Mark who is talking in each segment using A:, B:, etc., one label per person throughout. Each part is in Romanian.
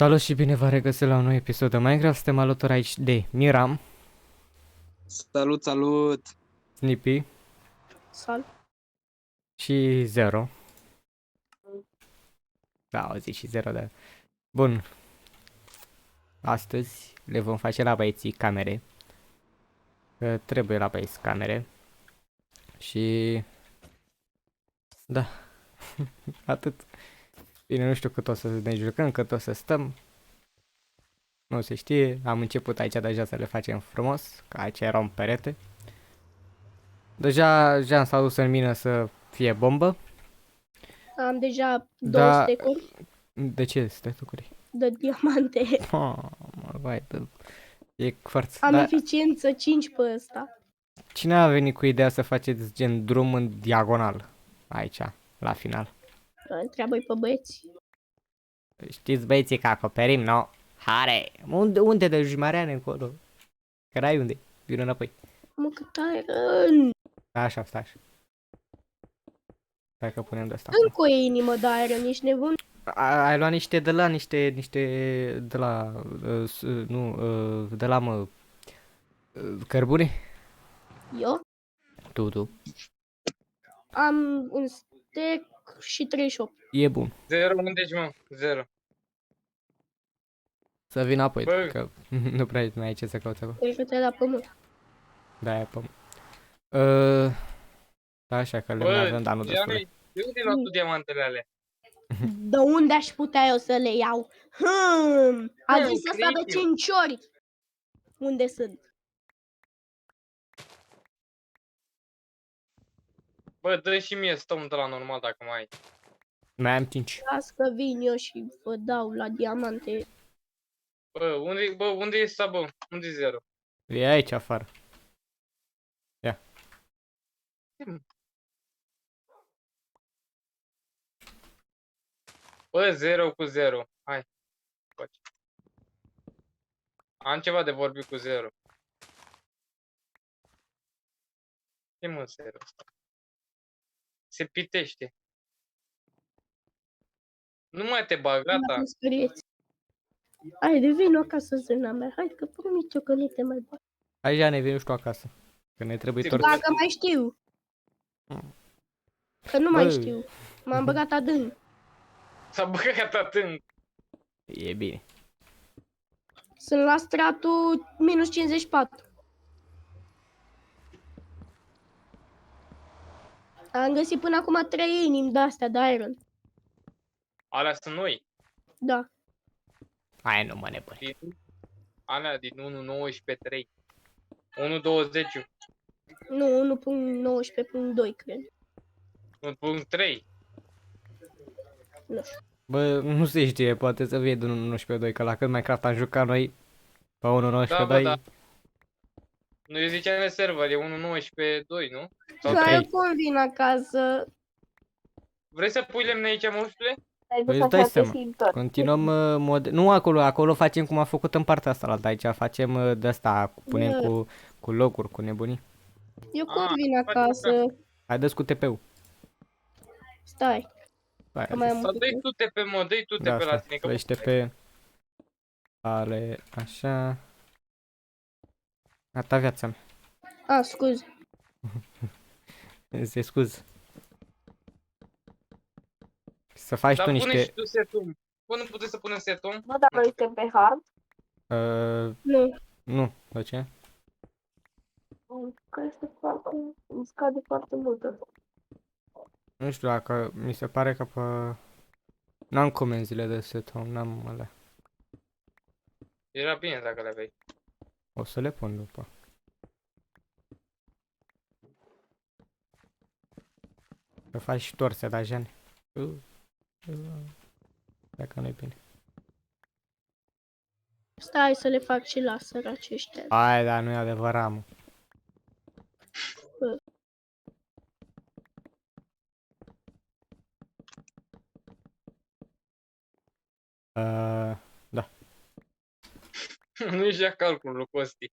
A: Salut și bine v-am regăsit la un nou episod de Minecraft. Suntem alături aici de Miram,
B: Salut, salut!
A: Snippy
C: Sal.
A: și Zero. Da, au zis și Zero, dar... Bun. Astăzi le vom face la băieții camere. Că trebuie la băieți camere. Și... Da. Atât. Bine, nu știu cât o să ne jucăm, cât o să stăm. Nu se știe. Am început aici deja să le facem frumos. Că aici era un perete. Deja Jean s-a dus în mină să fie bombă.
C: Am deja
A: Da.
C: 2 stecuri
A: De ce statucuri?
C: de diamante.
A: Vai, e foarte...
C: Am
A: Da,
C: eficiență 5 pe ăsta.
A: cine a venit cu ideea să faceți gen drum în diagonal? Aici, la final.
C: Întreabă-i pe băieți.
A: Știți băieții că acoperim, no? Hare! Unde de jumăreane încolo? Cărai unde? Vino înapoi.
C: Mă, cât iron!
A: Așa, stai așa. Stai că punem de asta.
C: Încă o inimă de iron, ești nebun?
A: Ai luat niște de la, niște de la, nu, de la, mă, cărbune?
C: Eu
A: Tu.
C: am un stec și 38.
A: E bun.
B: Zero, unde ești, mă? Zero.
A: Să vin apoi,
B: Bă.
A: că nu prea mai ai ce să cauți acolo.
C: Cred că te la pământ.
A: Da, e pământ. Da, așa că le mai avem, dar nu destule.
B: De unde ai luat tu diamantele alea?
C: De unde aș putea eu să le iau? A zis ăsta de
B: Creative.
C: 5 ori. Unde sunt?
B: Bă, dă și mie stone de la normal dacă mai ai.
A: Mai am 5.
C: Las că vin eu și vă dau la diamante.
B: Bă, unde e Sabă? Unde e Zero?
A: E aici afară.
B: Bă, Zero cu Zero. Hai. Faci. Am ceva de vorbit cu Zero. Ce mă, Zero ăsta? Se pitește. Nu mai te bag, gata.
C: Nu sperieți. Hai, de vino acasă, zâna mea. Hai că promit eu că nu te mai bag.
A: Hai, Jane, vin tu acasă. Că ne trebuie
B: Te
A: torți.
B: bag.
C: Dacă mai știu. Că nu mai
A: Bă.
C: știu. M-am băgat adânc.
B: S-a băgat atât.
A: E bine.
C: Sunt la stratul minus 54. Am găsit până acum 3 inimi de-astea de iron.
B: Alea sunt noi.
C: Da.
A: Hai, nu mă nebune.
B: Alea din 1.19.3. 1.20.
C: Nu, 1.19.2 cred.
B: 1.3.
C: Nu știu.
A: Bă, nu se știe, poate să fie de 1.11.2, că la cât Minecraft am jucat noi, pe
B: Da, bă,
A: 1.19.2,
B: da. Nu, eu ziceam de server, e 1.19.2, nu? Sau
C: Că
B: 3.
C: eu cum vin acasă.
B: Vrei să pui lemne aici, moșule?
A: păi îți dai seama. Continuăm mod... Nu acolo facem cum am făcut în partea asta, la aici facem de asta, punem cu locuri, cu nebunii.
C: Eu cum
B: Ah,
C: vin
B: facem
C: acasă.
A: Haideți cu TP-ul.
C: Stai.
A: Hai,
C: Că mai am
B: Sau
C: un
B: dă-i tu TP, mă, dă-i tu TP la tine, că
A: dă-și TP. Ale, așa. Gata viața mea.
C: A, scuze.
A: Se scuz. Să faci
B: dar
A: tu
B: pune
A: niște...
B: și tu setul. Bă, nu puteți să punem setul?
D: Nu, dar noi suntem pe hard.
C: Nu.
A: Nu, de ce?
D: Că este foarte... îmi scade foarte mult.
A: Nu știu dacă mi se pare că pe... N-am comenzile de set home, n-am alea.
B: Era bine dacă le aveai.
A: O să le pun după. Să faci și torse, da, Jane? Dacă nu-i bine.
C: Stai să le fac și la săraci ăștia.
A: Hai, dar nu e adevărat, mă. Da.
B: Nu ești ia calculul, Costi.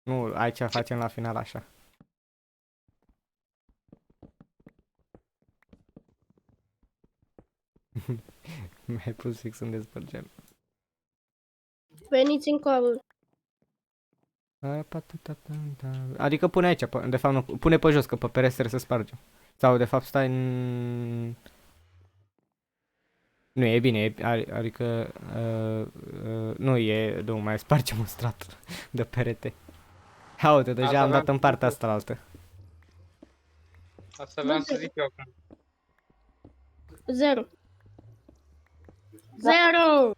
A: Nu, aici facem la final așa. Mi-ai pus fix unde spărgeam.
C: Veniți în coabă.
A: Adică pune aici, de fapt nu, pune pe jos, că pe pereți trebuie să spargem. Sau de fapt stai în... Nu, e bine, adică nu e, nu mai spargem un strat de perete. Ha, uite, deja am dat în partea asta la altă.
B: Asta vreau să zic eu acum.
C: 0. 0!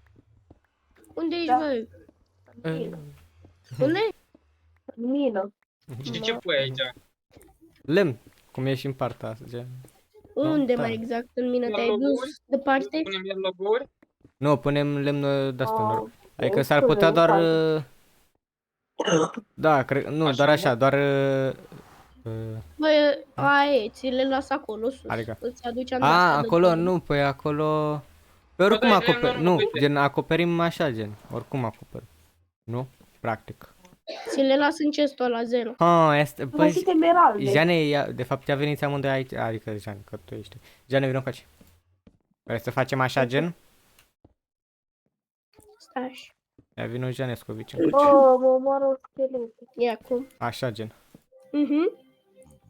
C: Unde ești,
D: Da.
C: băi?
D: Mină.
C: Unde?
D: Mină.
B: Și ce pui aici?
A: Lemn, cum e și în partea asta, gen.
C: Unde
A: da.
C: mai exact în mine? Te-ai
B: Loguri?
C: dus departe?
B: Punem el loguri?
A: Nu, punem lemn de-asta,
D: Oh,
A: adică
D: o
A: s-ar
D: spune,
A: putea
D: nu
A: doar...
D: fac.
A: Da, nu,
B: Așa,
A: doar așa,
B: mă?
A: doar...
C: Băi, aia, ți le las acolo sus.
A: Adică?
C: Îți aduce
A: A,
C: Andreea de
A: acolo,
C: bani.
A: nu, păi acolo... Pe oricum
B: da, e
A: acoperim,
B: lemn
A: nu,
B: normal, uite.
A: gen acoperim așa, gen, oricum acoperim. Nu? Practic.
C: Ți le las în cestul ăla 0.
A: Ha, este,
D: Am
A: băi,
D: găsit emeralde.
A: Jane, de fapt, ea veniți amândoi aici, adică, Jane, că tu ești. Jane, vină încoace. Vrei să facem așa, gen?
C: Stai așa.
A: Ia vină Jane Scovici încoace.
D: Oh, mă omoară schelete.
C: E acum.
A: Așa, gen.
C: Mhm.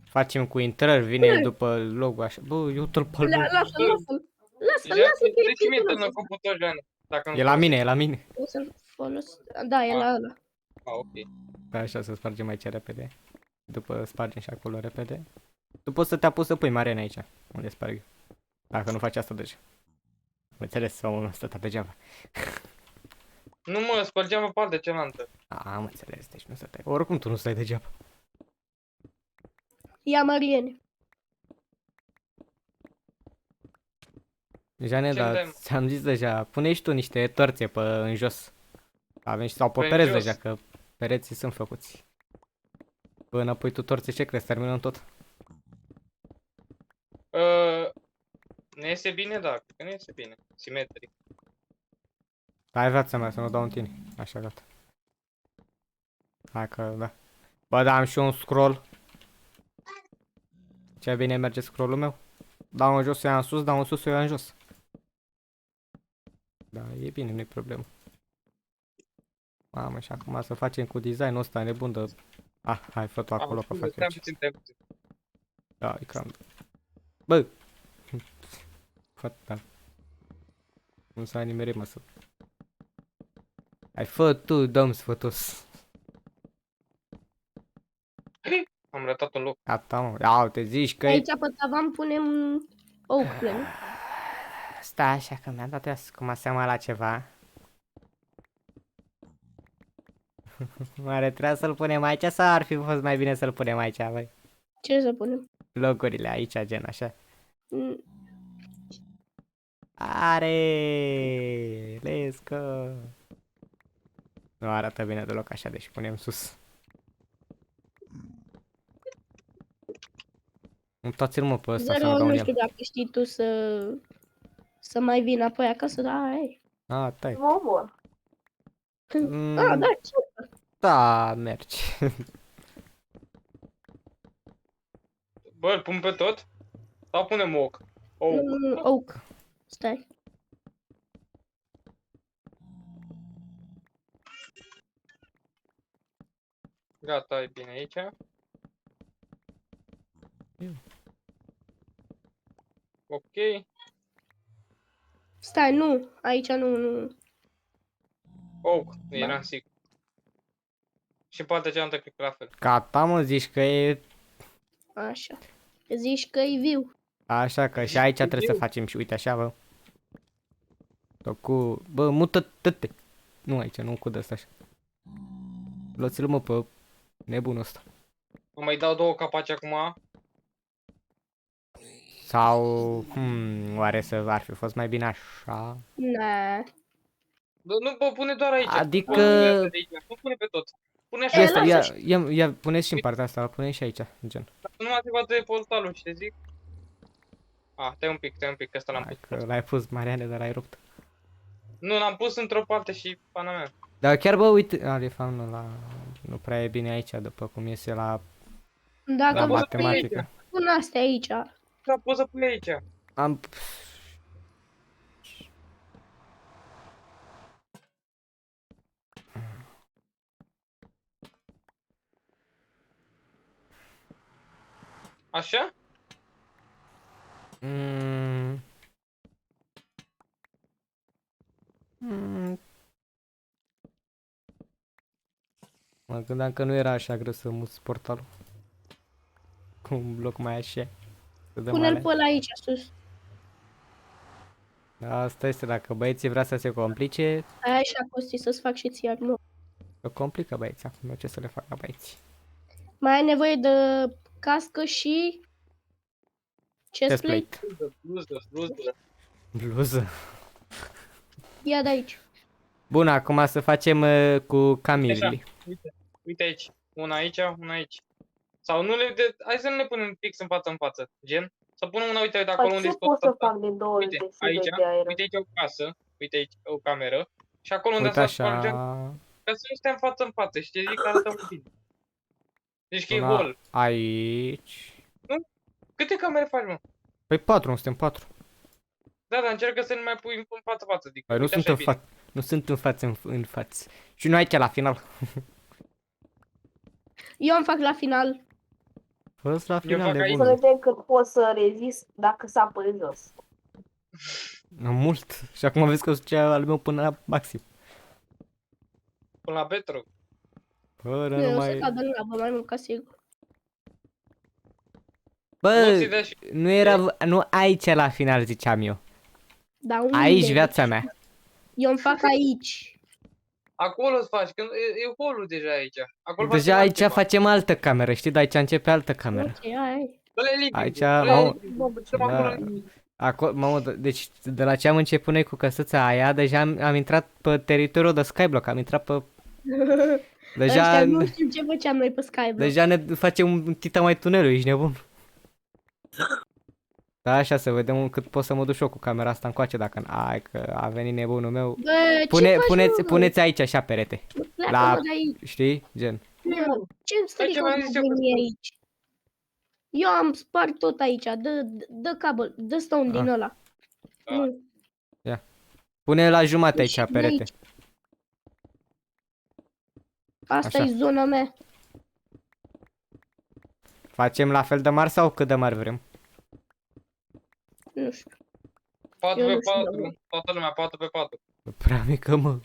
A: Facem cu intrări, vine după logo, așa. Bă, eu tot pe
C: Lasă-l. Lasă-l,
B: De ce mi-e
C: lasă-l.
B: tână computer, Jean? Dacă nu
A: E la mine, e la mine.
C: O să-l folos. Da, e la ăla.
B: Ah, ok.
A: Da, așa, să spargem aici repede. După spargem și acolo repede. Tu poți să te apuci să pui Mariana aici, unde sparg eu. Dacă nu faci asta deja. Înțeles, omul ăsta ta degeaba.
B: Nu mă, spărgeam pe partea cealaltă.
A: Am înțeles, deci nu stai. Oricum tu nu stai degeaba.
C: Ia Mariene.
A: Jane,
B: Ce
A: dar
B: îndemn?
A: ți-am zis deja, pune și tu niște torțe pe în jos. Avem și sau pe
B: Pe în
A: pereți
B: jos.
A: deja, că pereții sunt făcuți. Până pui tu torțe, ce crezi? Terminăm tot?
B: Ne iese bine, da, cred că ne iese bine. Simetric.
A: Hai viața mea, să nu dau în tine. Așa, gata. Hai că, da. Bă, da, am și eu un scroll. Ce bine merge scrollul meu? Dau în jos, eu ia în sus, dau în sus, eu ia în jos. Da, e bine, nu-i problemă. Mamă, și acum să facem cu designul ăsta nebun de... Ah, hai, fă tu acolo, că fac eu
B: Stai
A: aici.
B: puțin, stai puțin.
A: Da, e cam... Bă! Fă, da. Nu s-a nimerit, mă, să... Hai, fă tu, dăm sfătos.
B: Am rătat un loc.
A: Gata, mă. Ia, te zici că
C: Aici pe tavan punem ouăle, nu?
A: Stai așa, că mi-am dat eu acum seama la ceva. Oare trebuia să-l punem aici sau ar fi fost mai bine să-l punem aici, băi?
C: Ce să punem?
A: Logurile aici, gen așa.
C: Mm,
A: Are! Let's go! Nu arată bine deloc așa, deci punem sus. Întoarce-l mă pe ăsta să nu
C: Zero,
A: dau în
C: nu
A: el.
C: știu dacă știi tu să mai vin apoi acasă, da, ai.
A: A, tai.
D: Mă omor.
C: Ah, da, ce?
A: Da, mergi.
B: Bă, îl pun pe tot? Sau punem oc? Oh,
C: Oak. Stai.
B: gata, e bine aici. Ok.
C: Stai, nu. Aici nu.
B: Oak, eram sigur. Și partea cealaltă cred că la fel.
A: Gata, mă, zici că e...
C: Așa. Zici că e viu.
A: Așa, că și aici trebuie să facem și uite așa, bă. Tot cu... Bă, mută-te. Nu aici, nu cu de-asta așa. Luați-l mă pe nebunul ăsta.
B: Mă mai dau două capaci acum.
A: Sau... oare să ar fi fost mai bine așa?
C: Na.
B: Bă, nu, bă, pune doar aici.
A: Adică-
B: Pune astea de aici. Nu pune pe tot. Pune așa.
A: Ia, asta,
C: lasă
A: ia, puneți și în partea asta, pune și aici, gen.
B: Nu m-a activat de portalul, ce zic? Ah, stai un pic, că ăsta l-am
A: Hai
B: pus.
A: că l-ai pus, Mariane, dar ai rupt.
B: Nu, l-am pus într-o parte și pana mea.
A: Dar chiar, bă, uite... A, de fapt, nu prea e bine aici, după cum iese la
C: Dacă
B: Da,
C: vrei,
A: matematică.
C: pun astea aici.
B: Da, poți să pui aici.
A: Am...
B: Așa?
A: Mm. Mm. Mă gândeam că nu era așa greu să muți portalul. Cu un bloc mai așa. Să dăm
C: Pune-l
A: alea.
C: pe ăla aici, sus.
A: Asta este, dacă băieții vrea să se complice,
C: Aia așa, Costi, să-ți fac și ție armă.
A: o complică băieții acum. Eu ce să le fac la băieți?
C: Mai ai nevoie de cască și chestplate?
A: Chestplate.
B: Bluză.
A: Bluză.
C: Ia de aici.
A: Bun, acum să facem cu Camille.
B: Uite aici. Una aici, una aici. Sau nu hai să nu le punem fix în față, gen. Să punem una, uite, de acolo
D: Păi
B: unde
D: ce
B: e
D: pot să
B: spotul ăsta.
D: fac de 20
B: Uite,
D: de
B: aici,
D: de aer?
B: uite aici o casă, uite aici o cameră. Și acolo unde
A: Uite
B: s-a spart,
A: așa.
B: ca să nu stea în față, știi, zic că arătăm bine. Deci că e
A: Una
B: hol.
A: aici.
B: Câte camere faci, mă?
A: Păi 4, nu suntem 4.
B: Da, dar încearcă să nu mai pui în față, adică.
A: Păi nu
B: uite
A: sunt
B: așa
A: în
B: e bine.
A: față. Nu sunt în față, în față. Și nu aici la final.
C: Eu îmi fac la final.
A: Fost la
B: Eu
A: final
B: fac
A: de
B: aici.
D: Să
A: bun.
D: vedem cât pot să rezist dacă sapă de jos.
A: Mult. Și acum vezi că o să duce al meu până la maxim.
B: Până la Petro.
A: Fără
C: Eu
A: nu
C: o să
A: mai...
C: cadă în labă, mai mult ca sigur.
B: Mulți
A: Bă,
B: dea și...
A: nu era... Nu aici la final, ziceam eu.
C: Dar unde?
A: Aici viața mea.
C: Eu îmi fac aici.
B: Acolo îți faci, când e holul deja aici. Acolo
A: Deja
B: facem
A: aici
B: altceva.
A: facem altă cameră, știi? Dar aici începe altă cameră.
C: Ok, ai.
B: Ăla e living.
A: Aici,
B: Ăla e
A: mamă,
B: living. Stăm
A: da.
B: acolo.
A: Acolo, mamă, deci de la ce am început noi cu căsuța aia, deja am intrat pe teritoriul de Skyblock, am intrat pe... Deja,
C: Ăștia nu știm ce făceam noi pe Skyblock.
A: deja ne facem un tita mai tunelul, ești nebun. Da, așa, să vedem cât pot să mă duc și eu cu camera asta încoace, dacă... Ai, că a venit nebunul meu.
C: Bă, ce faci, mă?
A: Puneți aici așa perete,
C: Pleacă,
A: la-
C: mă, de aici.
A: știi? Gen.
C: Ce stai
B: ce
C: că
B: mi-am zis eu că
C: veni aici? Eu am spart tot aici, dă cabel, dă stone din ăla.
B: Ah.
C: Nu.
A: Pune la jumate
C: Ieși
A: aici
C: de
A: perete.
C: aici. Asta
A: Așa.
C: e zona mea.
A: Facem la fel de mari sau cât de mari vrem?
C: Nu știu.
B: 4
C: Eu
B: pe
C: nu știu,
B: 4.
C: mă.
B: Toată lumea 4 pe 4.
A: Prea mică, mă.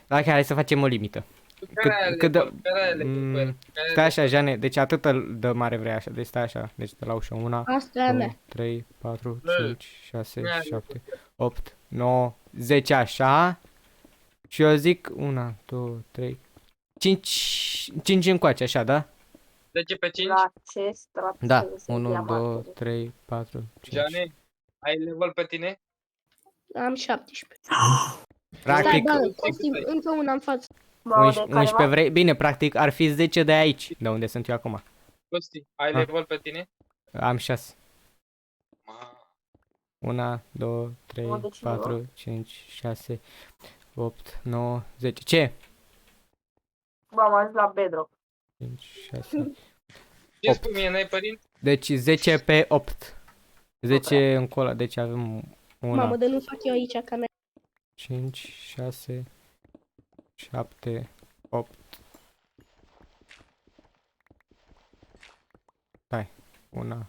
A: Hai să facem o limită. cât de- Stai așa, Jane, deci atât de mare vrei așa, deci stai așa, deci de la ușă 1,
C: Asta e a
A: 2,
C: mea.
A: 3, 4,
B: Bă.
A: 5, 6,
B: Ia,
A: 7, 8, 9, 10 așa. Și eu zic 1, 2, 3, 5 încoace, așa, da?
B: 10 pe 5.
D: La ce strat
A: Da,
D: să se
A: 1,
D: ia
A: 2,
D: marketing?
A: 3, 4, 5.
B: Jane, ai level pe tine?
C: Am 17.
A: Practic,
C: Stai, bă,
B: Cât
C: Costi,
B: ai?
C: încă una în față.
D: Mamă, de
A: 11
D: careva?
A: vrei? Bine, practic ar fi 10 de aici, de unde sunt eu acum.
B: Costi, ai
A: Ah.
B: level pe tine?
A: Am 6.
B: Ma.
A: 1, 2, 3,
D: Mă, de cineva?
A: 4, 5, 6, 8, 9, 10. Ce?
D: Bă, am ajuns la Bedrock.
A: 5, 6.
B: Ce spui mie, n-ai părinți?
A: Deci 10 pe 8. 10 încolo, deci avem 1,
C: Mamă, de nu fac eu aici camera.
A: 5, 6, 7, 8. Hai, 1,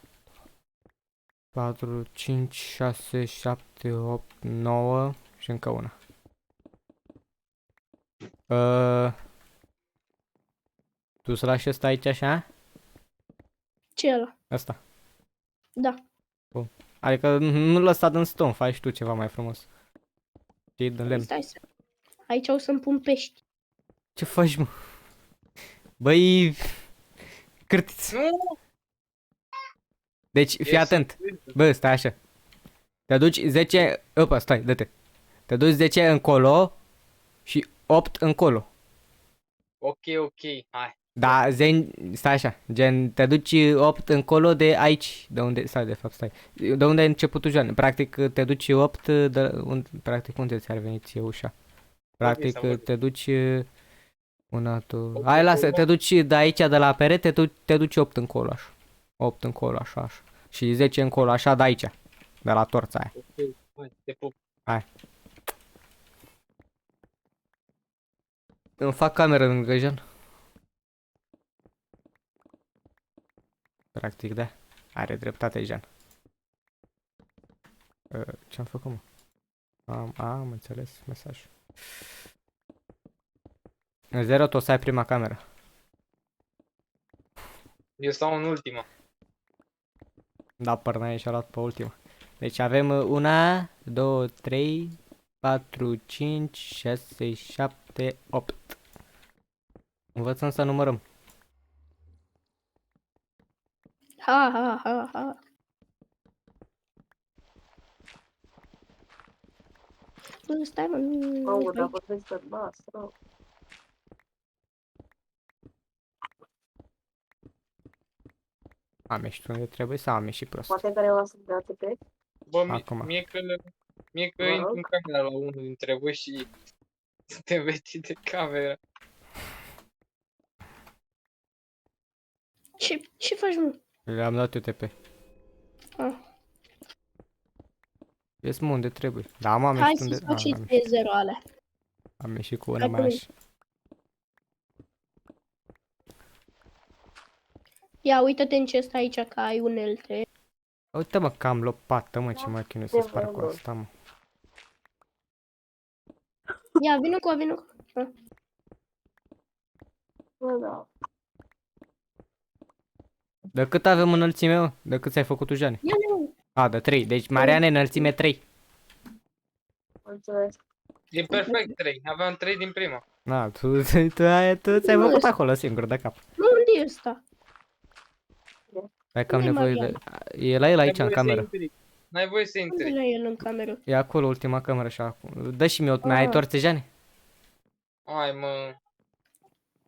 A: 4, 5, 6, 7, 8, 9 și încă una. Tu să lași ăsta aici așa?
C: Ce e ăla?
A: Asta.
C: Da.
A: Adică nu lăsa din stone, faci tu ceva mai frumos. Și din lemn.
C: Stai să... Aici o să-mi pun pești.
A: Ce faci, mă? Băi... Cârtiți.
B: Nu!
A: Deci, fii atent. Bă, stai așa. Te duci 10... Opa, stai, dă-te. Te duci 10 încolo și 8 încolo.
B: Ok, hai.
A: Da, stai așa, gen, te duci 8 încolo de aici, de unde, stai, de fapt, stai, de unde ai început tu, Joan, practic te duci 8, practic unde ți-ar veni ție ușa? Practic
B: să vorbim.
A: te duci, una, tu, hai, lasă, te duci de aici, de la perete, te duci 8 încolo, așa, 8 încolo, așa, așa, și 10 încolo, așa, de aici, de la torța aia.
B: Ok, hai, te pup.
A: Îmi fac cameră lângă Jean. Practic, da. Are dreptate, Jean. Ce-am făcut, mă? Am înțeles mesajul. Zero, tu o să ai prima cameră.
B: Eu stau în ultima.
A: Da, părnaie și-a luat pe ultima. Deci avem 1, 2, 3, 4, 5, 6, 7, 8. Învățăm să numărăm.
C: Ha, ha, ha, ha. Bă, stai, mă, nu...
D: Oh, dar vorbesc pe noastră.
A: Am ieșit unde trebuie să am ieșit prost.
D: Poate care o să de ATP.
B: Bă,
A: Acum.
B: mie că
D: Mă
B: intru
D: rog.
B: în camera la unul dintre voi și te vezi de cameră.
C: Ce faci, mă?
A: Le-am dat UTP.
C: Ah.
A: Ies mă unde trebuie. Da, am
C: Hai
A: ieșit unde...
C: să fac și
A: am,
C: ție 0 alea.
A: am ieșit cu una
C: Hai
A: mai
C: cu
A: așa.
C: Ia, uită-te în chest aici că ai unelte.
A: Uite mă că am lopată, mă, ce mă chinui să sparg cu asta, mă.
C: Ia, vină cu, vină cu. Ah.
D: Bă, da.
A: De cât avem înălțime, mă? De cât ți-ai făcut tu, Jane?
C: Ia, mă.
A: A, de 3. Deci Mariane înălțime 3.
D: Mulțumesc.
B: E perfect 3. Aveam 3 din prima.
A: Na, tu ți-ai
C: Nu
A: făcut
C: este.
A: acolo singur de cap.
C: Nu, unde e ăsta?
A: Hai că am
C: Unde-i
A: nevoie de...
C: Mariane?
A: E la el aici
B: N-ai
A: în
B: voie să
A: cameră.
B: intri. N-ai voie să
C: Unde
B: intri.
C: la el în cameră?
A: E acolo ultima cameră și acum. Dă și mi-o, mai ai
C: Ah.
A: torțe, Jane?
B: Hai, mă.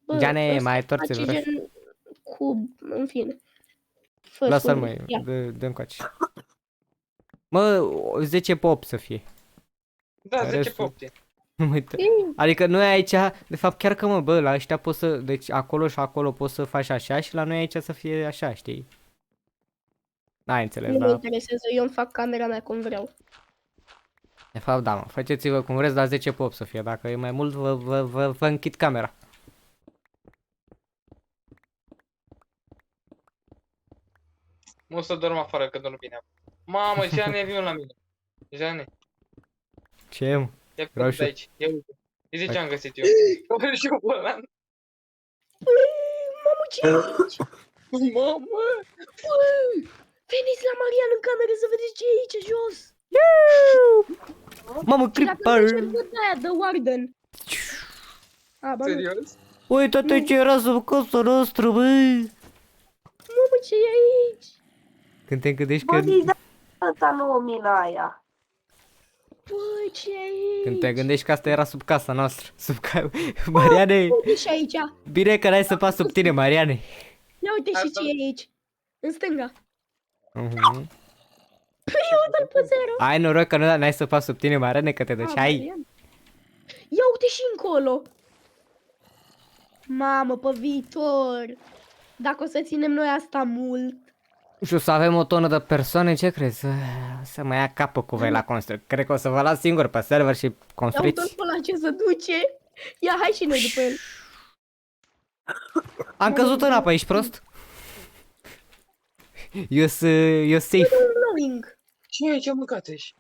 C: Bă,
A: Jane,
C: ăsta
A: mai ai torțe,
C: face
A: vreau.
C: gen cu, în fine. Fă
A: Lasă-l,
C: sună.
A: măi,
C: Ia.
A: dă încoace. Mă, 10 pe 8 să fie.
B: Da, 10
A: Restul.
B: popte.
A: Nu mă uită.
C: Ei,
A: Adică noi aici, de fapt chiar că mă, bă, la ăștia poți să, deci acolo și acolo poți să faci așa și la noi aici să fie așa, știi? N-ai înțeles,
C: Nu mă
A: da.
C: interesează, eu îmi fac camera mea cum vreau.
A: De fapt, da, mă, faceți-vă cum vreți, dar 10 pe 8 să fie. Dacă e mai mult, vă închid camera.
B: Mă o să dorm afară că dorm bine. Mamă, Jane, vin la mine. Jane,
A: Ce, mă?
B: ia
A: Vreau
B: pe
A: și eu.
B: aici. Ia uite. Uite ce
A: Hai.
B: am găsit eu. Vreau și eu volan.
C: Mamă, ce e aici?
B: Mamă!
C: Bă, veniți la Marian în cameră să vedeți ce e aici jos.
A: Mamă,
C: Și dacă
A: creeper!
C: nu văd aia, The Warden. A, ba nu.
B: Serios?
A: Uite-te ce era sub casa noastră, bă!
C: Mamă, ce e aici?
A: Când te gândești
D: Bă,
A: că...
D: zi, da, ăsta nu o mina aia.
C: Bă, ce e aici?
A: Când te gândești că asta era sub casa noastră. Mariane,
C: Uite și aici.
A: bine că n-ai săpat sub tine, Mariane.
C: Ia uite și
B: Asta-
C: ce e aici. În stânga.
A: Mhm.
C: Uite-l pe 0.
A: Ai noroc că n-ai săpat sub tine, Mariane, că te duceai.
C: Ia uite și încolo. Mamă, pe viitor. Dacă o să ținem noi asta mult.
A: Și o să avem o tonă de persoane, ce crezi? Să mă ia capul cu voi la construct. Cred că o să vă las singur pe server și
C: Ia uite
A: construiți.
C: la ce se duce. Ia, hai și noi după el.
A: Am căzut în apă, ești prost? Eu sunt safe.
C: Knowing.
B: Ce e aici, mă, cateș?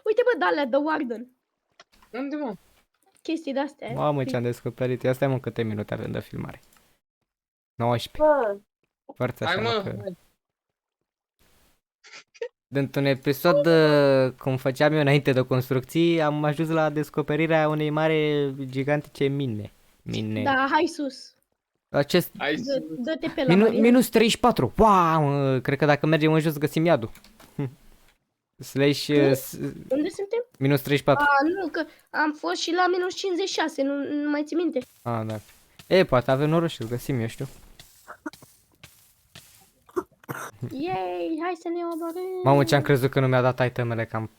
C: Uite bă, dalea, The Warden.
B: Unde, mă?
C: Chestii de-astea.
A: Mamă, ce-am descoperit. Ia stai, mă, câte minute avem de filmare. 19.
D: Bă,
A: Forța
B: Hai,
A: așa, mă,
B: mă,
A: că...
B: hai.
A: Dintr-un episod, cum făceam eu înainte de construcții, am ajuns la descoperirea unei mari gigantice mine. Mine.
C: Da, hai sus.
A: Acest...
B: Hai
C: Dă-te pe la Marian.
A: Minus 34. Wow, mă, cred că dacă mergem în jos găsim iadul. Slash...
C: Unde suntem?
A: minus 34.
C: Nu, că am fost și la minus 56, nu mai ții minte.
A: Ah, da. E, poate avem noroc și îl găsim, eu știu.
C: Yay, hai să ne oborâm.
A: Mamă, ce-am crezut că nu mi-a dat itemele, că am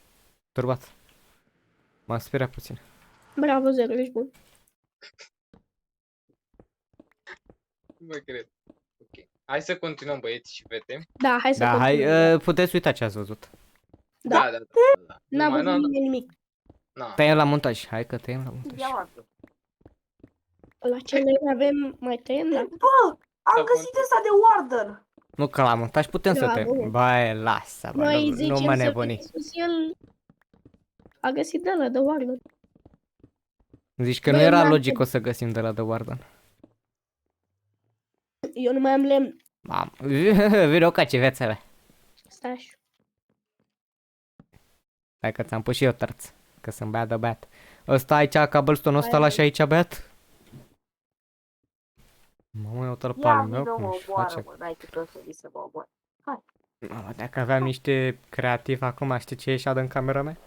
A: turbat. M-am speriat puțin.
C: Bravo, 0, ești bun.
B: Bă, cred. Ok. Hai să continuăm, băieți și fete.
C: Da, hai să
A: Da,
C: continuăm.
A: hai, puteți uita ce ați văzut.
C: Da.
B: Da.
C: N-am
B: Numai
C: văzut nimeni nimic.
B: Na.
A: Tăiem la montaj, hai că tăiem la montaj.
D: diamantul.
C: La ce noi avem, mai tăiem, da?
D: Bă, am
B: Da,
D: găsit ăsta de Warden.
A: Nu că la montaj putem să te...
C: Bravo.
A: Băi, lasă, bă,
C: Noi
A: nu mă
C: zicem să
A: nebuni.
C: fie sus, el a găsit de la The Warden.
A: Zici că
C: Bă,
A: nu
C: eu
A: era
C: n-am
A: logic
C: lemn.
A: o să găsim de la The Warden.
C: Eu nu mai am lemn.
A: Mamă, vino ca ce viața mea.
C: Stai așa.
A: Hai că ți-am pus și eu tărț, că sunt băiat de băiat. Ăsta aici, cobblestone-ul ăsta,
C: Hai,
A: lași aici băiat? Mamă, eu tăl pe
D: Ia
A: al meu,
D: vină,
A: cum
D: mă,
A: își
D: omoară,
A: face?
D: mă, n-ai cât o să vii să mă omoară.
A: Mamă, dacă aveam niște creativ acum, știi ce ieșea din camera mea?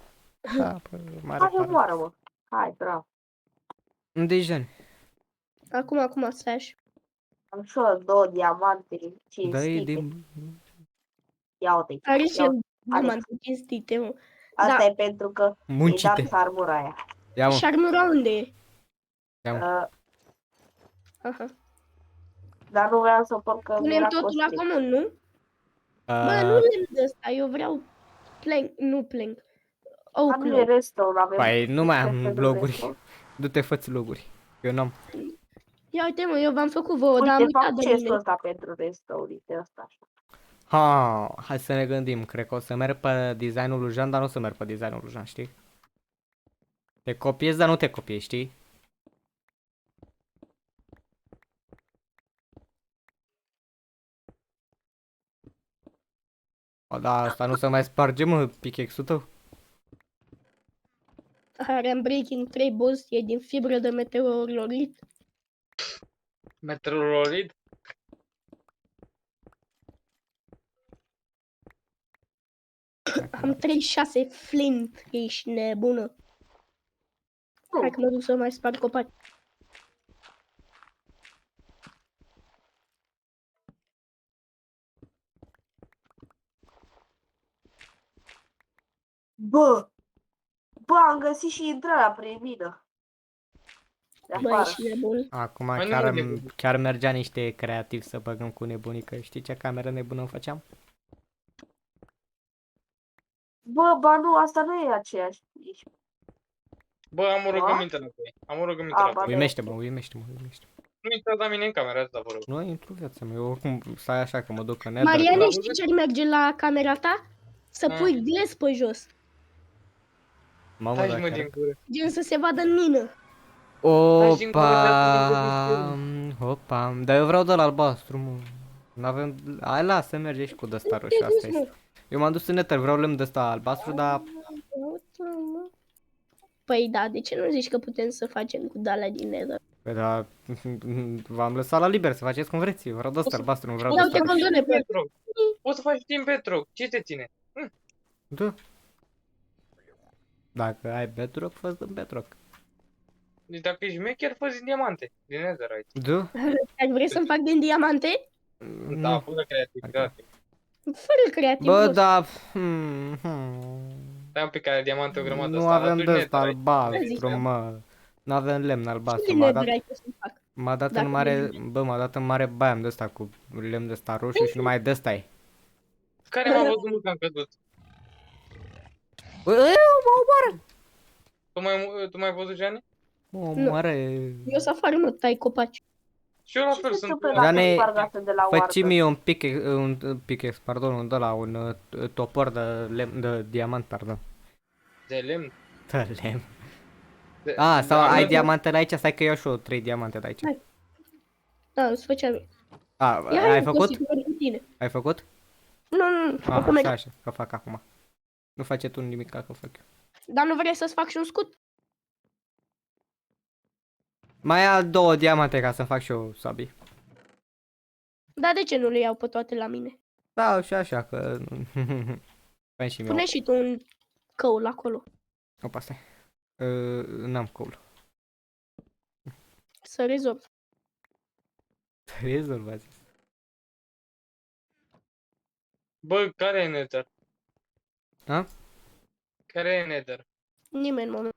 A: Da, pă, mare
D: Hai,
A: parte.
D: omoară, mă. Hai, bravo.
A: Unde-i Jani?
C: Acum, stai așa.
D: Am și eu 2 diamante
A: Dă-i
D: cinstite.
A: din...
D: Ia uite.
C: Are și
D: Ia
C: el
D: uite.
C: diamante cinstite, mă.
D: Asta
C: Da.
D: e pentru că mi-ai
A: Muncite.
D: dat armura aia.
A: Ia mă,
C: Și armura unde e?
A: ia mă.
C: Aha.
D: Dar nu vreau să pun că
C: Punem
D: mi-era
C: totul la
D: costum.
C: comun, nu? Bă, nu lemn de ăsta, eu vreau plank, nu plank.
D: Dar
C: Oak
D: nu e
C: log.
D: redstone, avem...
A: Păi nu mai am
D: pentru
A: loguri.
D: redstone.
A: Du-te, fă-ți loguri. Eu n-am.
C: Ia uite, mă, eu v-am făcut vouă, dar am
D: Uite,
C: uitat
D: fac
C: de
D: chestul
C: mine.
D: ăsta pentru redstone, uite ăsta așa.
A: Hai să ne gândim. Cred că o să merg pe designul lui Jean, dar nu o să merg pe designul lui Jean, știi? Te copiezi, dar nu te copiezi, știi? O, da, asta nu se mai sparge, mă, pickaxe-ul tău.
C: Are în Breaking 3 boss, e din fibră de meteororit.
B: Meteoroid?
C: Am 36 flint, ești nebună. Hai că mă duc să mai sparg copaci.
D: Bă! Bă, am găsit și intrarea prin mină. De
C: Bă,
D: afară.
C: ești nebun.
A: Acum
B: Mai nu
A: chiar,
B: mă nebuni.
A: chiar mergea niște creativ să băgăm cu nebunică. Știi ce cameră nebună o făceam?
D: Bă, ba nu, asta nu e aceeași. Ești-
B: Bă, am o rugăminte la voi. Am o rugăminte
D: A,
B: la
D: ba,
B: voi.
A: Uimește-mă, uimește-mă, uimește-mă.
B: Nu intrați la mine în camera asta, vă rog.
A: Nu intru viața mea, eu oricum stai așa că mă duc în nether.
C: Mariane,
B: da.
C: știi ce-ar merge la camera ta? Să
B: Ah.
C: pui gles pe jos.
A: Mamă,
B: Taci,
A: dacă
B: mă,
A: era-
B: din gură.
C: Gen să se vadă în mină.
B: Taci din gură,
A: Opa, opa, dar eu vreau de la albastru, mă. N-avem, hai lasă, merge și cu de-asta roșu, asta este. Eu m-am dus în nether, vreau lemn de-ăsta albastru, dar
C: Păi da, de ce nu zici că putem să facem cu de-alea din nether?
A: păi da, v-am lăsat la liber să faceți cum vreți, eu vreau de-ăsta albastru, nu vreau
C: Vreau
A: de-ăsta
C: te
A: roșu.
C: condone pe
B: Petro. Poți să faci timp Petro. Ce te ține?
A: Da. Dacă ai bedrock, fă-ți din bedrock.
B: Deci dacă ești mecher, fă din diamante. Din nether aici.
A: Da?
C: Ai vrei să-mi fac din diamante?
B: Da,
A: Nu.
B: fără creativitate.
C: Fără creativ.
A: Bă,
C: boss.
A: da,
B: Stai un pic, care diamante o grămadă
A: nu
B: asta.
A: avem
B: Atunci
A: de-ăsta
B: nether aici.
A: albastru, mă. Nu avem lemn albastru,
C: Și
A: m-a
C: nether
A: dat,
C: ai să fac.
A: m-a dat
C: Dacă
A: în mare,
C: merge.
A: bă, m-a dat în mare baiam de ăsta cu lemn de ăsta roșu și numai de ăsta e.
B: Care m-a văzut mult că am căzut?
A: Bă, mă omoară!
B: Tu mai ai văzut, Jani?
A: Mă omoară.
C: Eu să afară, mă, tai copaci.
B: Și eu la
D: Ce
B: fel
D: se
B: sunt.
D: întâmplă dacă
A: Jane,
D: sparg asta de la
A: Fă-ți
D: Warden?
A: mie un pickaxe, pardon, un de la un topor de lemn, de diamant, pardon.
B: De lemn.
A: De lemn.
B: De-
A: Sau
B: de-
A: ai
B: de-
A: diamantele aici? Stai că iau și eu 3 diamante de aici.
C: Hai. Da, îți făceam eu. Ia,
A: Ai
C: hai,
A: făcut?
C: Costi, merg cu tine.
A: Ai făcut?
C: Nu,
A: Ah,
C: acum merg.
A: așa, că fac acum. Nu face tu nimic, că fac eu.
C: Dar nu vrei să-ți fac și un scut?
A: Mai ia 2 diamante ca să fac și eu sabii.
C: Dar de ce nu le iau pe toate la mine?
A: Da, și așa, că... Păi și
C: Pune
A: eu.
C: și tu un căul acolo.
A: Opa, stai. N-am coal.
C: Să rezolv.
A: Rezolv, a zis.
B: Bă, care e nether?
A: A?
B: Care e nether?
C: Nimeni în moment.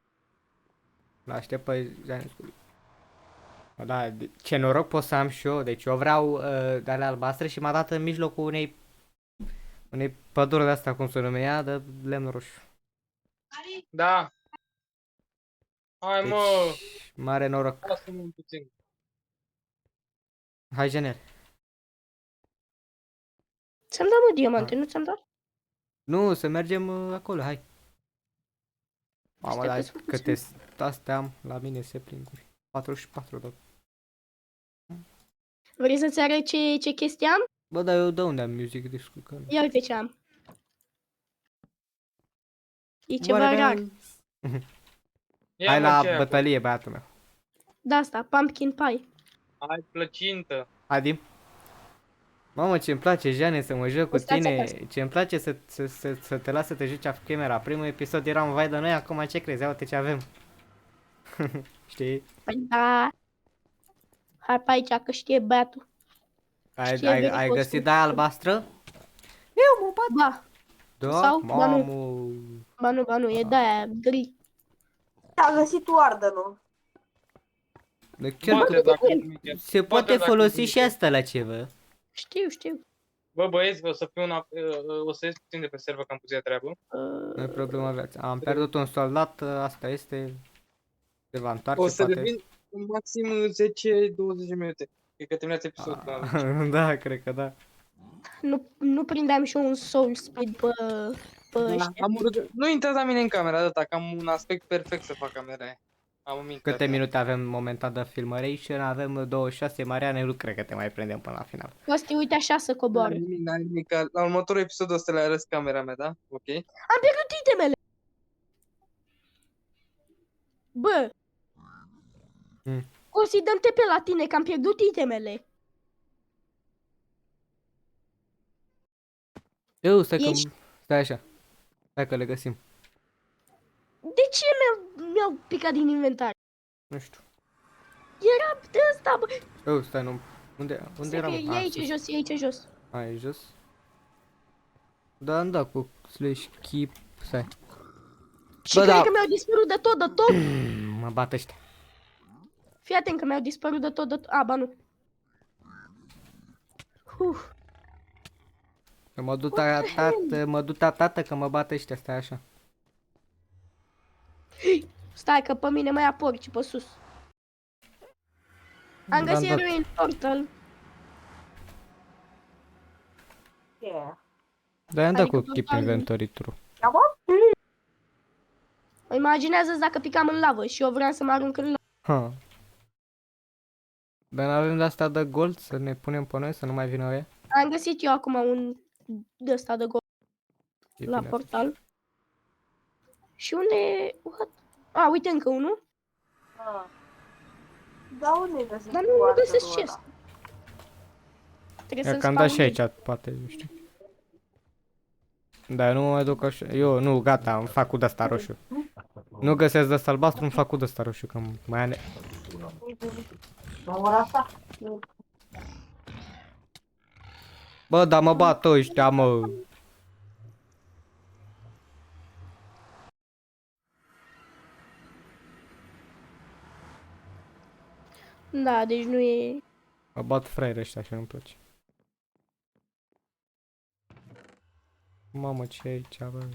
A: L-aștept pe Janescu. Da, ce noroc pot să am și eu. Deci eu vreau de alea albastre și m-a dat în mijlocul unei păduri de asta, cum se numea, de lemn roșu.
B: Da. Hai,
A: Deci,
B: mă.
A: mare noroc.
B: Lasă-mă un puțin.
A: Hai, Gener.
C: Ți-am dat, mă, diamante, nu ți-am dat?
A: Nu, să mergem acolo, hai. Mamă,
C: Aștept
A: dar
C: să fac
A: câte astea am, la mine se prind. 44, da.
C: Vrei să-ți arăt ce chestii am?
A: Bă, dar eu de unde am music disc?
C: Ia uite ce am. E ceva rar.
B: Ia
A: Hai
B: mă,
A: la
B: ce ai acolo?
A: bătălie, băiatul meu.
C: Da, asta, pumpkin pie.
B: Ai plăcintă.
A: Adi. Mamă, ce-mi place, Jane, să mă joc cu
C: Stați
A: tine.
C: acasă.
A: Ce-mi place să te las să te joci off camera. Primul episod era un vai de noi, acum ce crezi? Ia uite ce avem. Știi?
C: Păi da. Hai pe aici, că știe băiatul. Știe
A: Ai
C: vericostul.
A: găsit de albastră? Eu mă bat.
C: Ba,
A: Da?
C: Sau? Ba nu.
A: Mamă.
C: ba nu, e de-aia gri.
D: A găsit tu ardănul.
A: De chiar
B: Bate
A: că
B: dacă nu chiar.
A: se poate
B: dacă
A: folosi
B: nu
A: și
B: chiar.
A: asta la ceva.
C: Știu.
B: Bă, băieți, o să fiu o să ies puțin de pe server că am puțin de treabă.
A: Nu e problema viața. Am pierdut un soldat, asta este. Se va întoarce,
B: O să
A: poate.
B: revin în maxim 10-20 minute. Cred că terminați episodul.
A: Da, cred că da.
C: Nu prindeam și eu un soul speed pe ăștia.
B: Nu intrați la mine în camera data, că am un aspect perfect să fac camera aia. Am un mic
A: Câte
B: tată.
A: minute avem momentan de filmăration? Avem 26, Mariane, nu cred că te mai prindem până la final.
C: Costi, uite așa să coboară.
B: N-ai nimic. La următorul episod o să le arăt camera mea, da? Ok?
C: Am pierdut itemele! Bă! Costi, dă-mi TP la tine, că am pierdut itemele.
A: Eu, stai că...
C: Ești-
A: Stai așa. Stai că le găsim.
C: De ce mi-au picat din inventar?
A: Nu știu.
C: Era de ăsta, bă!
A: Eu, stai, nu... Unde eram?
C: E aici jos, e aici jos.
A: Ai jos? Da, am dat cu slash keep... Stai.
C: Și
A: Bă,
C: cred
A: da.
C: că mi-au dispărut de tot.
A: Mă bat ăștia.
C: Fii atent că mi-au dispărut de tot. A, ba nu.
A: Mă du tată că mă bat ăștia, stai așa.
C: Stai că pe mine mă ia porci pe sus. Am
A: Da,
C: găsit
A: da.
C: ruin portal.
D: Yeah.
A: Da, am dat
C: Adică
A: cu keep
C: total-
A: inventory true.
D: Ia mă?
C: Imaginează-ți dacă picam în lavă și eu vreau să mă arunc în lavă.
A: Ha. Dar n-avem de asta de gold să ne punem pe noi, să nu mai vină ea?
C: Am găsit eu acum un de ăsta de gol
A: E
C: la
A: bine.
C: portal. Și unde... What? A, uite încă unul.
D: Ah. Da, unde găsești
C: Dar
D: tu
C: nu
D: ardălul
C: găsesc
D: ăla?
C: chest. Trebuie
A: Ia
C: să-l
A: că am dat și
C: spawnez.
A: aici, poate, nu știu. Da, nu mă duc așa. Eu, nu, gata, îmi fac cu de-asta roșu. Nu găsesc de-asta albastru, îmi fac cu de-asta roșu, că mai ane...
D: La ora asta?
A: Bă, dar mă bat ăștia, mă.
C: Da, deci nu e...
A: Mă bat fraieri ăștia și nu-mi place. Mamă, ce e aici, bă?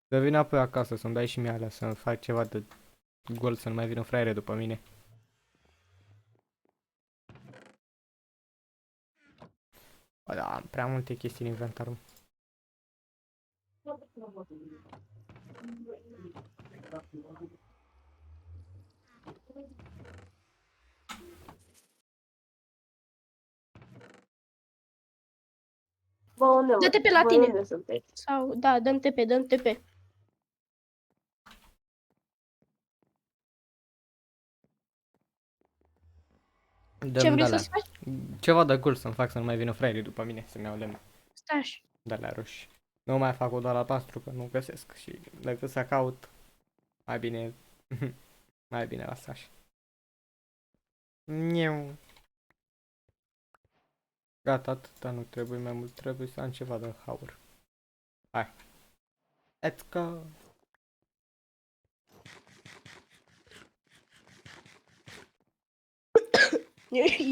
A: Să vin apoi acasă, să-mi dai și mie alea, să fac ceva de gol, să nu mai vină fraiere după mine. Bă, da, am prea multe chestii în inventarul.
D: Bă, unde mă?
C: Dă-te pe la
D: Bă,
C: tine.
D: unde sunteți?
C: Sau, da, dăm TP, dăm TP. Ce vrei să-ți faci?
A: Ceva de gol să-mi fac să nu mai vină fraierii după mine, să-mi iau lemn
C: Stai așa.
A: de la roșii. Nu mai fac o doar la pastru, că nu găsesc și decât să caut, mai bine, mai bine lasă așa. Niu. Gata, atâta nu trebuie mai mult, trebuie să am ceva de haur. Hai. Let's go.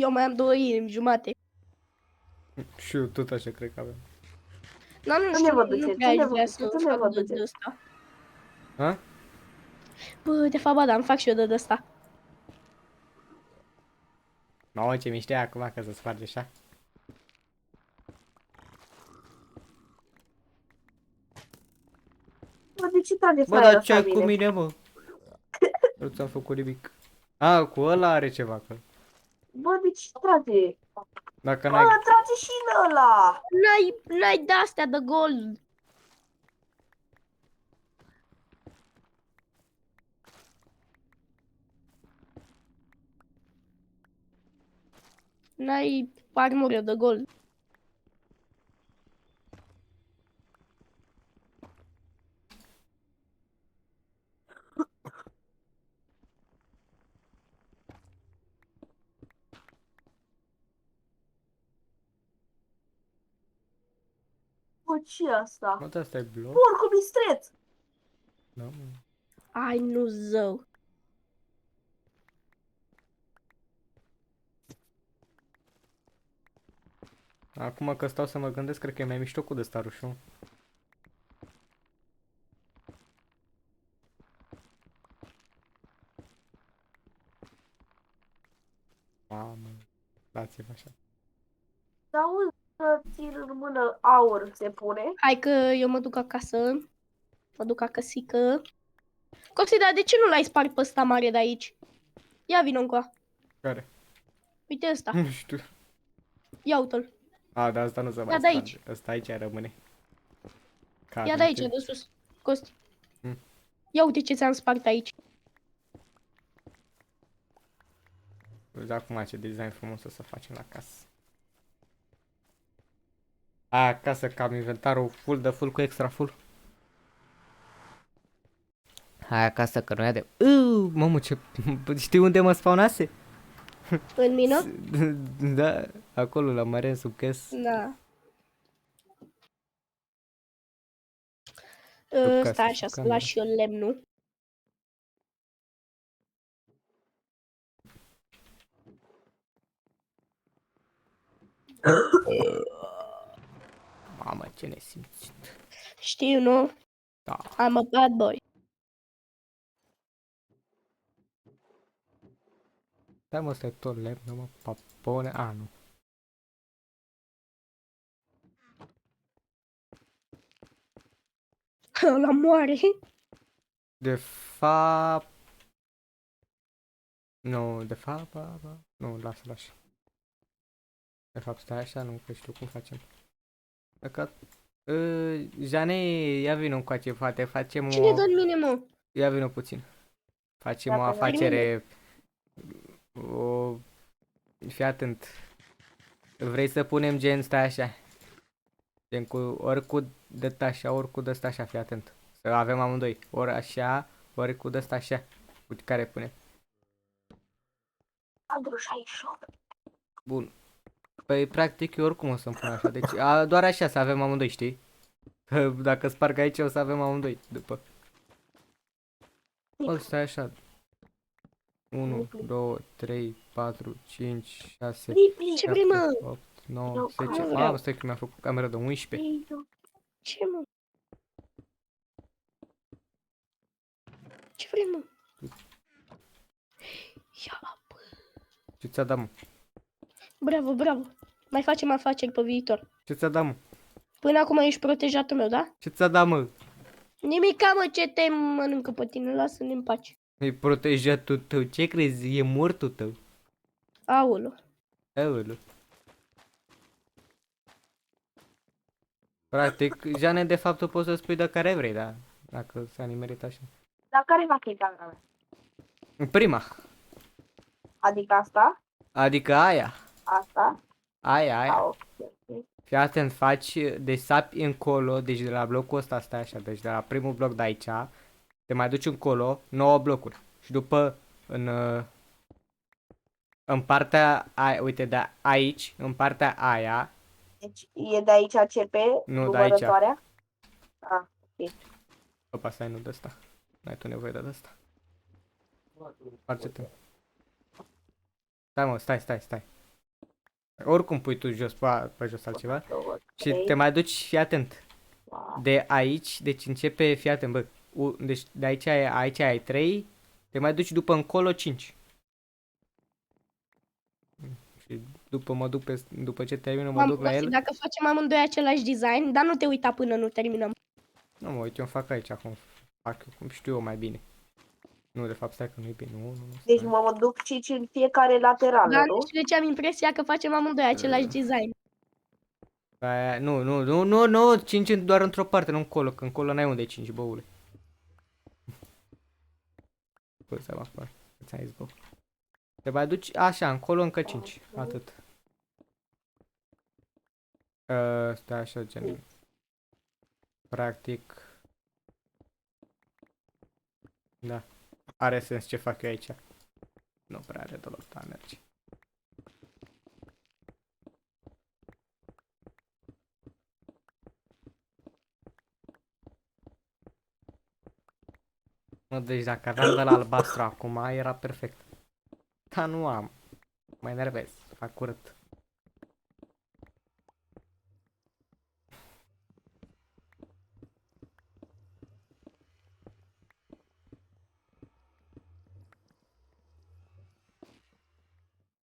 C: Eu mai am 2 inimi jumate.
A: Și eu tot așa cred că avem.
C: Dar nu
D: Unde
C: știu,
D: vă
C: nu
D: duceți?
C: prea
D: Unde
C: aș
D: vă
C: vrea
D: duceți?
C: să
D: Unde vă
C: fac
D: duceți?
C: de ăsta.
A: Ha?
C: Bă, de fapt, ba, da, îmi fac și eu de ăsta.
A: Mamă, ce miște acum că se sparge așa.
D: Bă, de ce trage
A: Bă,
D: fraierul
A: dar ce
D: ăsta
A: ai cu
D: mine?
A: mine, mă? Nu ți-am făcut nimic. A, cu ăla are ceva, că.
D: Bă, de ce trage?
A: Dacă
D: Bă,
A: n-ai...
D: trage și în ăla!
C: N-ai de-astea de gold. N-ai armură de gold.
D: Bă, ce asta?
A: Mă, asta e bloc?
D: Porcul bistreț!
A: Da, mă.
C: Ai, nu zău.
A: Acum că stau să mă gândesc, cred că e mai mișto cu de rușu. Mamă, dați-vă așa.
D: Dar auzi că țin în mână aur se pune?
C: Hai că eu mă duc acasă. Mă duc acasă. Costi, dar de ce nu l-ai spart pe ăsta mare de aici? Ia vină încoa.
A: Care?
C: Uite ăsta.
A: Nu știu.
C: Ia uite-l.
A: A, dar asta nu se mai
C: Ia de aici.
A: sparge. Asta aici rămâne. Care
C: Ia de aici,
A: uite.
C: de sus. Costi.
A: Hmm.
C: Ia uite ce ți-am spart aici.
A: Uite acum ce design frumos o să facem la casă. A, acasă că am inventarul full de full cu extra full. Hai acasă că nu ia de... Mamă, ce... Știi unde mă spawnase?
C: În mină?
A: Da, acolo la mare sub cas.
C: Da.
A: casă,
C: Stai
A: sub
C: așa, să
A: cameră.
C: las și eu lemnul.
A: Mamă, ce nesimțit.
C: Știu, nu?
A: Da.
C: I'm a bad boy.
A: Stai mă, stai tot lemn, mă, papone. A, nu.
C: La moare.
A: De fapt... Nu, de fapt... Nu, lasă. De fapt, stai așa, nu, că știu cum facem. Dacă... Jane, ia vină încoace, frate, facem
C: Cine
A: o...
C: dă în mine, mă?
A: Ia vină puțin. Facem o
D: Dacă
A: afacere... O... Fii atent. Vrei să punem gen, stai așa. Gen cu ori cu de așa, ori cu de așa, fii atent. Să avem amândoi. Ori așa, ori cu de așa. Uite care punem.
D: Andru 68.
A: Bun. Păi practic eu oricum o să-mi pun așa. Deci doar așa să avem amândoi, știi? Că dacă sparg aici o să avem amândoi după. O, stai așa. 1, 2, 3, 4, 5, 6,
C: Ce vrei, mă?
A: 8, 9,
D: Eu
A: 10.
C: nu vreau.
A: Mamă, stai că mi-a făcut camera de 11.
C: Ce, mă? Ce vrei, mă? Ia, bă.
A: Ce ți-a dat, mă?
C: Bravo, bravo. Mai facem afaceri pe viitor.
A: Ce ți-a dat, mă?
C: Până acum ești protejatul meu, da?
A: Ce ți-a dat, mă?
C: Nimica, mă, ce te mănâncă pe tine. Lasă-ne în pace.
A: E protejatul tău. Ce crezi? E mortul tău.
C: Aolo.
A: Aoleu. Practic, Jane, de fapt, tu poți să spui de care vrei, da? Dacă s-a nimerit așa.
D: Dar care va fi camera mea?
A: Prima.
D: Adică asta?
A: Adică aia.
D: Asta?
A: Aia.
D: Ah, ok.
A: Fii atent, faci de sapi încolo, deci de la blocul ăsta, stai așa, deci de la primul bloc de aici, te mai duci încolo, 9 blocuri. Și după, în partea aia, uite, de aici, în partea aia,
D: Deci e de aici începe
A: Nu, de aici.
D: numărătoarea? Ah, ok.
A: opa, stai, nu de asta. N-ai tu nevoie de asta. Face-te. Stai, mă, stai. Oricum pui tu jos, pe jos altceva.
D: 2,
A: Și
D: 3,
A: te mai duci, fii atent.
D: 4.
A: De aici, deci începe, fii atent, bă. Deci de aici ai 3, te mai duci după încolo 5. după ce termin, mă
C: M-am
A: duc la
C: găsit,
A: el.
C: dacă facem amândoi același design, dar nu te uita până nu terminăm.
A: Nu mă, uite, eu fac aici acum. Fac eu cum știu eu mai bine. Nu, de fapt, stai că nu e bine. Nu,
D: Deci
A: stai.
D: mă duc 5 în fiecare laterală,
C: Dar
D: nu?
C: nu știu de ce am impresia că facem amândoi același design.
A: Aia, nu, 5 doar într-o parte, nu încolo, că încolo n-ai unde 5, băule. Bă, să mă fac, ți-am zis, bă. Te mai duci așa, încolo încă 5, atât. Stai așa, gen. Practic. Da. Are sens ce fac eu aici. Nu prea are deloc, dar merge. Mă, deci dacă aveam de la albastru acum, era perfect. Dar nu am. Mă enervez, fac curând.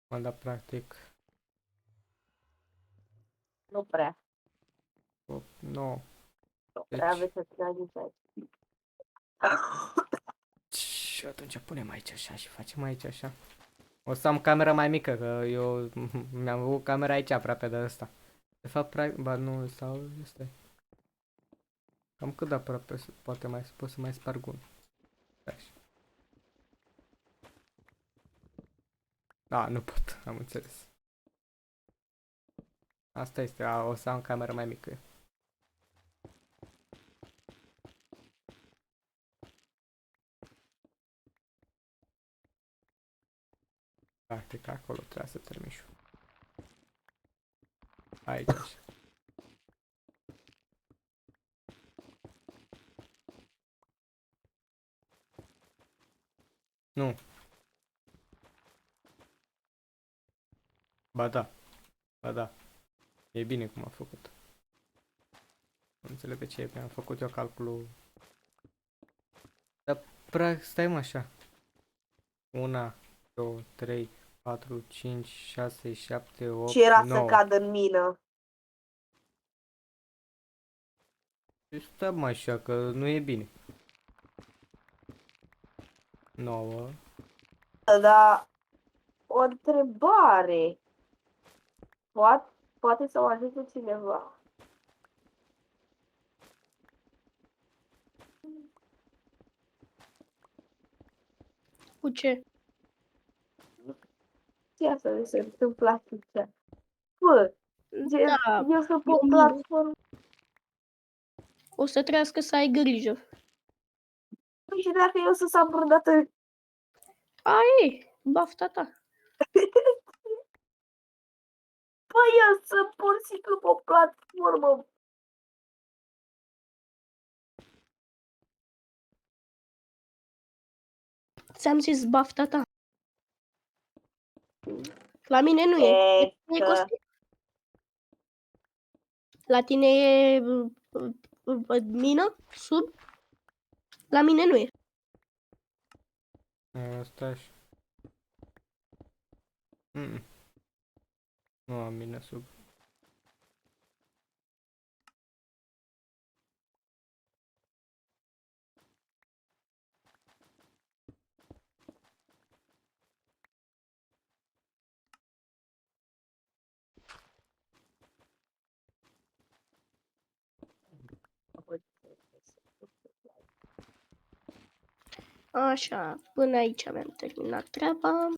A: Mă, dar practic.
D: Nu prea.
A: Nu.
D: Nu
A: Deci.
D: prea aveți să trageți aici.
A: Și atunci punem aici așa și facem aici așa. O să am camera mai mică, că eu mi-am avut camera aici aproape de asta. De fapt, ba nu, sau este. Cam cât de aproape, poate mai pot să mai sparg unul. Așa. Da, nu pot, am înțeles. Asta este, o să am camera mai mică. Practic, acolo trebuie să termin și eu. Aici, așa. Nu. Ba da. Ba da. E bine cum a făcut. Nu înțeleg de ce am făcut eu calculul. Dar, stai mă așa. 1, 2, 3, 4, 5, 6, 7, 8,
D: Și era
A: 9.
D: să cadă în mină.
A: Stai mă așa, că nu e bine. 9.
D: Dar o întrebare. Poate să o ajute cineva.
C: Cu ce?
D: Ce să se întâmplă atunci? Bă,
C: Da,
D: eu sunt pe
C: eu
D: o
C: mină.
D: platformă.
C: O să trească să ai grijă.
D: Păi și dacă eu sunt sabrândată,
C: Ai, bafta ta.
D: păi eu sunt pur și simplu pe o platformă.
C: Ți-am zis bafta ta. La mine nu e.
D: E
C: E
D: că
C: Costi. La tine e mină? Sub? La mine nu e.
A: Stai așa. Nu am mine sub.
C: Așa, până aici mi-am terminat treaba.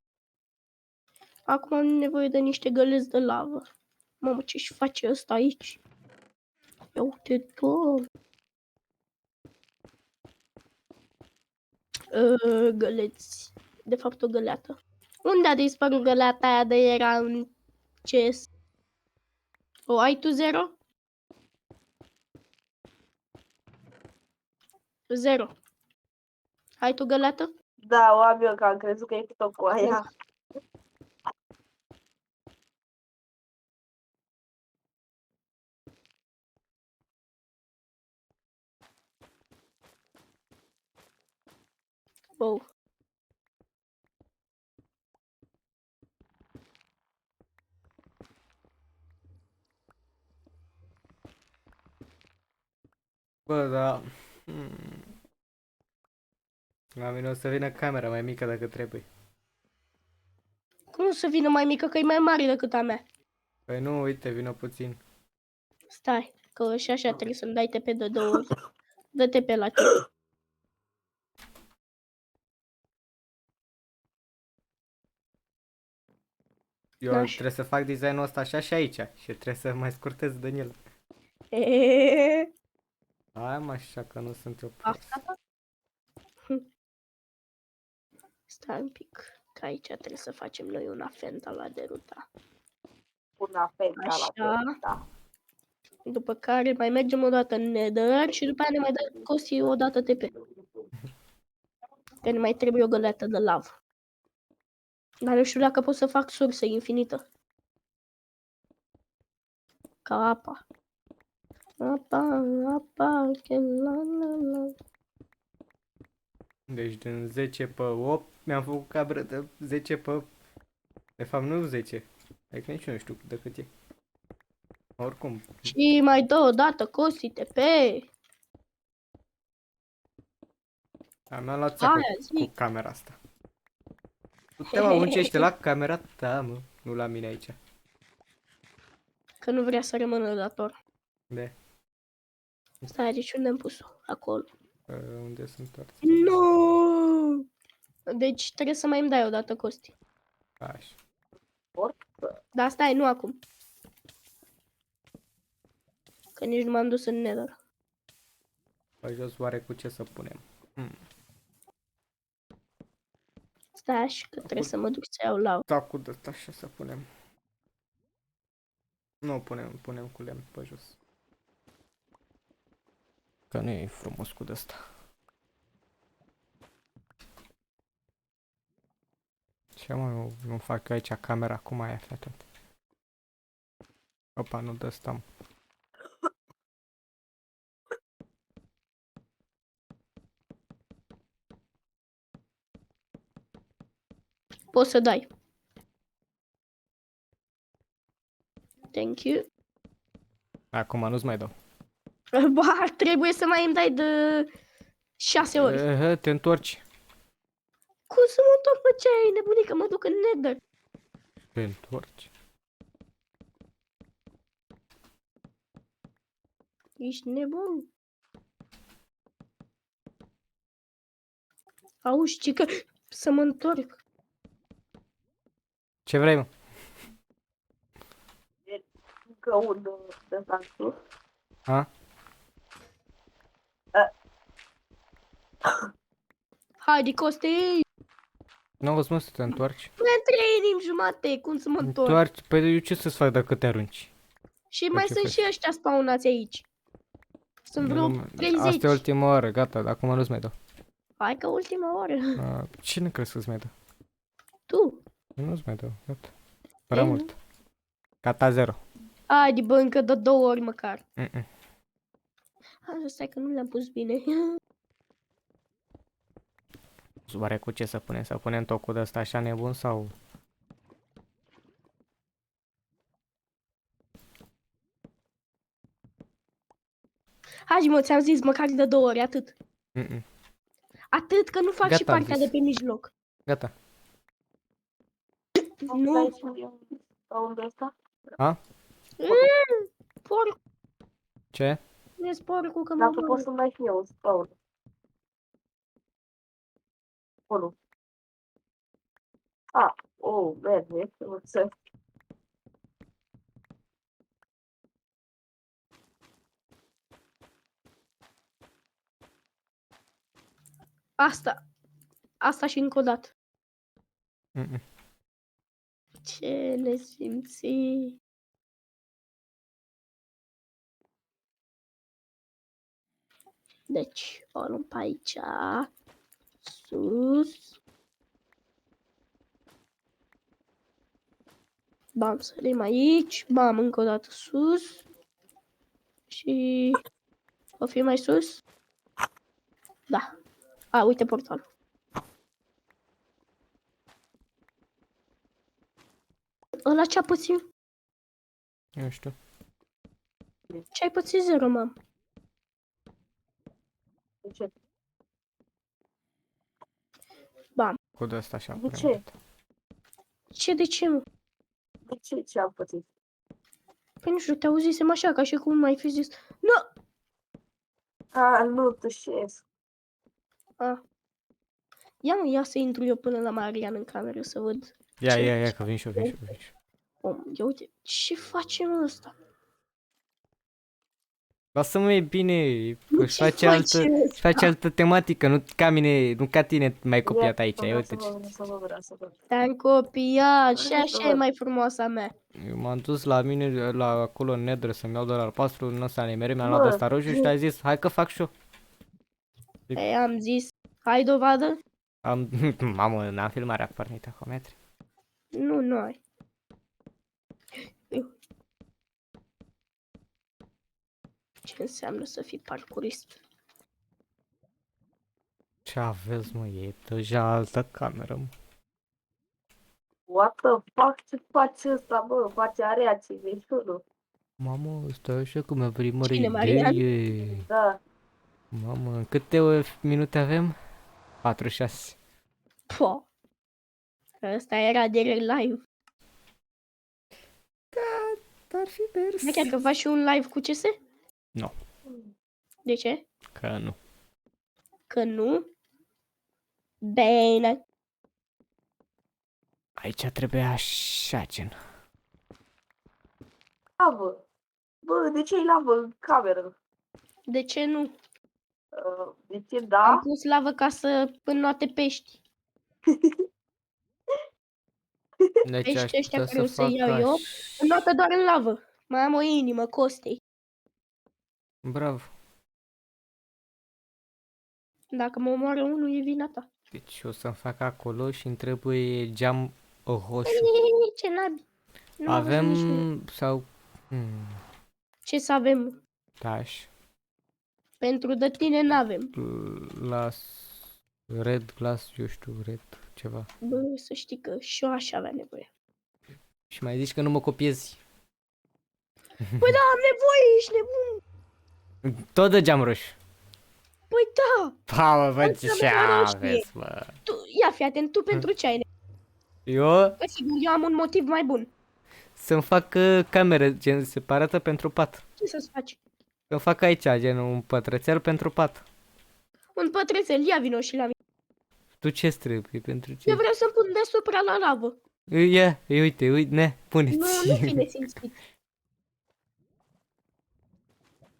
C: Acum am nevoie de niște găleți de lavă. Mamă, ce-și face ăsta aici? Ia uite tu. Găleți. De fapt, o găleată. Unde a dispărut găleata aia de era în CS? O ai tu 0? 0. Ai tu găleată?
D: da, o am eu, că am crezut că e tot cu aia.
C: Oh.
A: Bă, da. La mine o să vină camera mai mică decât trebuie.
C: Cum să vină mai mică, că e mai mare decât a mea?
A: Păi nu, uite, vină puțin.
C: Stai, că și așa trebuie să-mi dai TP de 2 ori. Dă TP la tine.
A: Eu
C: Așa.
A: trebuie să fac designul ăsta așa și aici. Și trebuie să mai scurtez din el. Hai mă, așa că nu sunt eu prost.
C: Asta? Stai un pic, că aici trebuie să facem noi una fenta la deruta.
D: Una fenta la
C: Așa.
D: testa.
C: După care mai mergem o dată în Nether și după aia ne mai dă Costi o dată TP. Că ne mai trebuie o găleată de lavă. Dar nu știu dacă pot să fac sursă infinită. Ca apa. Apa, che la la la.
A: Deci din 10 pe 8 mi-am făcut cabră de 10 pe... De fapt nu 10. Adică nici nu știu de cât e. Oricum.
C: Și mai dă o dată Costi TP.
A: Mi-am luat țeapă
C: Aia
A: cu
C: zic.
A: camera asta. Tu te muncește la camera ta, mă. Nu la mine aici.
C: Că nu vrea să rămână dator.
A: De?
C: Stai, deci unde am pus-o? Acolo.
A: Unde sunt toate?
C: Nu! Deci trebuie să mai îmi dai o dată Costi.
A: Așa.
C: Dar stai, nu acum. Că nici nu m-am dus în Nether.
A: Pe jos oare cu ce să punem?
C: Stai așa, că trebuie să mă duc să iau lavă.
A: Sau cu ăsta așa să punem. Nu punem cu lemn pe jos. Că nu e frumos cu ăsta. Ce mă, nu fac eu aici camera, cum ai aflat tot? Opa, nu dă ăsta, mă.
C: Poți să dai. Thank you.
A: Acum nu-ți mai dau.
C: Ba, trebuie să mai îmi dai de 6 ori.
A: Te întorci.
C: Cum să mă întorc, mă, ce ai nebunit, că mă duc în Nether.
A: Te întorci?
C: Ești nebun. Auzi, ce că să mă întorc.
A: Ce vrei, mă?
D: Încă un de sus.
A: Ha?
C: Haide, Costi.
A: Nu auzi, mă, să te întorci?
C: Mai 3 inimi jumate, cum să mă întorc?
A: Întoarci? Păi eu ce să-ți fac dacă te arunci?
C: Și mai
A: ce
C: sunt
A: faci?
C: și ăștia spawnați aici. Sunt vreo 30.
A: Asta e ultima oară, gata, acum nu-ți mai dau.
C: Hai că ultima oră.
A: Cine crezi că-ți mai dă?
C: Tu.
A: Eu nu-ți mai dau, gata. Prea
C: Ei, nu.
A: mult. Gata, 0.
C: Haide, bă, încă de 2 ori măcar. Hai, stai că nu le-am pus bine.
A: Oare cu ce să punem? Să punem tocul de ăsta așa nebun sau...
C: Hai, mă, ți-am zis, măcar de 2 ori, atât. Atât, că nu fac
A: Gata,
C: și
A: am
C: partea
A: zis.
C: de pe mijloc.
A: Gata.
C: Nu.
D: Unde ăsta?
A: A?
C: Porc,
A: Ce?
C: vezi porcul că mă
D: Dacă
C: omoară.
D: poți să-mi dai și eu un spawn. Unu. Verde, să
C: Asta și încă o dată.
A: Mm-mm.
C: Ce ne simți? Deci, o luăm pe aici. Sus. Bam, sărim aici. Bam, încă o dată sus. Și... O fi mai sus? Da. Uite portalul. Ăla ce-a pățit?
A: Nu știu.
C: Ce ai pățit 0, mam?
D: ce?
A: Cu de asta așa.
D: De
A: punem
D: ce?
A: gata.
C: Ce, de ce, mă?
D: De ce? Ce am pățit?
C: Păi nu știu, te auzisem așa, ca și cum mai fi zis. Nu!
D: Nu tușesc.
C: Ia, mă, ia să intru eu până la Marian în cameră să văd.
A: Ia, că vin și eu, vin și eu, vin și eu.
C: Ia uite, ce face, mă, ăsta?
A: Lasă-mă, e bine, își
C: Ce
A: face altă,
C: face
A: își face altă tematică, nu ca mine, nu ca tine mai copiat aici, ia uite ce.
D: Să văd.
C: Te-am copiat și
D: Hai,
C: așa
D: să
C: e
D: văd.
C: mai frumoasa mea.
A: Eu m-am dus la mine, la acolo în Nether să-mi iau de la albastru, nu ăsta nemere, mi-am
D: Bă,
A: luat ăsta roșu și a zis, hai că fac și eu.
C: Ei, am zis, hai dovadă?
A: Am, mamă, n-am filmarea pornită cu metri.
C: Nu, nu ai. Ce înseamnă să fii parcurist?
A: Ce aveți, mă, e deja altă cameră, mă.
D: What the fuck? Ce face ăsta, bă? Face areații, vecinul.
A: Mamă, stai așa că mi-a venit mare
C: Cine, Marian?
A: idee.
D: Da.
A: Mamă, câte minute avem? 46.
C: Po. Ăsta era direct live.
A: Ar fi mers.
C: Da, chiar că faci și un live cu CS?
A: Nu.
C: De ce?
A: Că nu.
C: Că nu? Bine.
A: Aici trebuie așa, gen.
D: Lavă. Bă, de ce e lavă în cameră?
C: De ce nu?
D: De ce
C: Am
D: da?
C: pus lavă ca să înnoate pești.
A: Deci
C: Pești
A: aș
C: ăștia
A: putea
C: care o
A: să
C: să
A: fac
C: iau eu, înnoată doar în lavă. Mai am o inimă, Costei.
A: Bravo.
C: Dacă mă omoară unul, e vina ta.
A: Deci o să-mi fac acolo și îmi trebuie geam roșu.
C: Ce nabi. Nu am
A: Avem
C: văzut niciunul.
A: sau...
C: Ce să avem?
A: Dash.
C: Pentru de tine n-avem.
A: Glass... Red glass, eu știu, red ceva.
C: Bă, să știi că și eu aș avea nevoie.
A: Și mai zici că nu mă copiezi.
C: Păi da, am nevoie, ești nebun.
A: Tot de geam roșu.
C: Păi da.
A: Pa, bă, ce
C: Asta mea
A: aveți, bă.
C: Tu, ia fi atent, tu pentru ce ai nevoie?
A: Eu
C: Că sigur, eu am un motiv mai bun.
A: să-mi fac camere gen separată pentru pat.
C: Ce să-ți faci?
A: Să fac aici gen un pătrățel pentru pat.
C: Un pătrețel, ia vino și la mine.
A: Tu ce trebuie pentru ce?
C: Eu vreau să-mi pun deasupra la lavă.
A: Ia, uite, ne, puneți.
C: Nu fi nesimțit.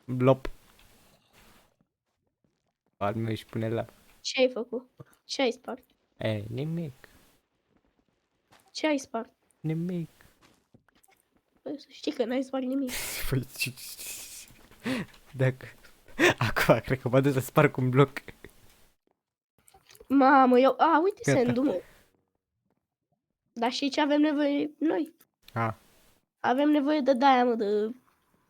A: Blop. Al meu își pune la...
C: Ce ai făcut? Ce ai spart?
A: Nimic,
C: Ce ai spart?
A: nimic.
C: Bă, să știi că n-ai spart nimic.
A: Păi, dacă... Acum, cred că mă duc să sparg un bloc.
C: Mamă, eu... A, uite
A: Gata.
C: sandul, mă. Dar și ce avem nevoie noi?
A: A.
C: Avem nevoie de de-aia, mă, de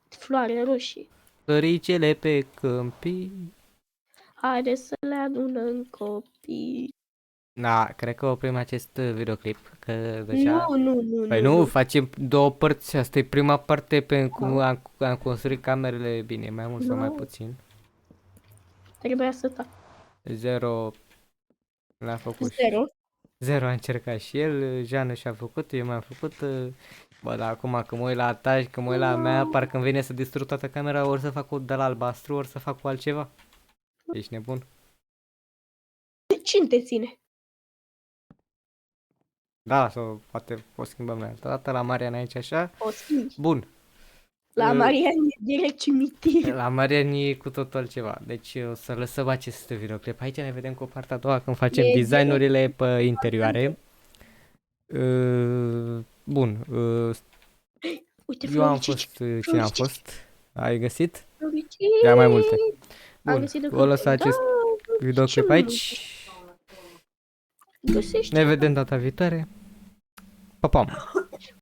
C: floare roșii.
A: Floricele pe câmpii.
C: Haide să le adunăm copii.
A: Da, cred că oprim acest videoclip, că deja...
C: Nu.
A: Păi nu, facem două părți, asta e prima parte pe cum am construit camerele, bine, mai mult sau mai
C: Nu.
A: puțin.
C: Trebuia să tac.
A: 0 l-a făcut și...
C: 0.
A: 0 a încercat și el, Jeană și-a făcut, eu m-am făcut. Bă, dar acum că mă uit la ta și că mă uit la mea, parcă îmi vine să distrug toată camera, ori să fac o de la albastru, ori să fac cu altceva. Ești nebun?
C: Cine te ține?
A: Da, sau poate o schimbăm noi altă dată, la Marian aici așa.
C: O schimbi.
A: Bun.
C: La Marian e direct cimitir.
A: La Marian e cu totul altceva. Deci o să lăsăm acest videoclip. Aici ne vedem cu partea a doua când facem
C: E
A: designurile pe interioare. Bun.
C: Uite,
A: Eu am
C: floricici.
A: fost... Cine am fost? Ai găsit?
C: Floricici.
A: Ia mai multe.
C: Am
A: Bun.
C: găsit de
A: O lăsa
C: câte-
A: acest
C: Da,
A: videoclip
C: ce
A: aici.
C: Găsești.
A: Ne vedem data viitoare. Pa, pa!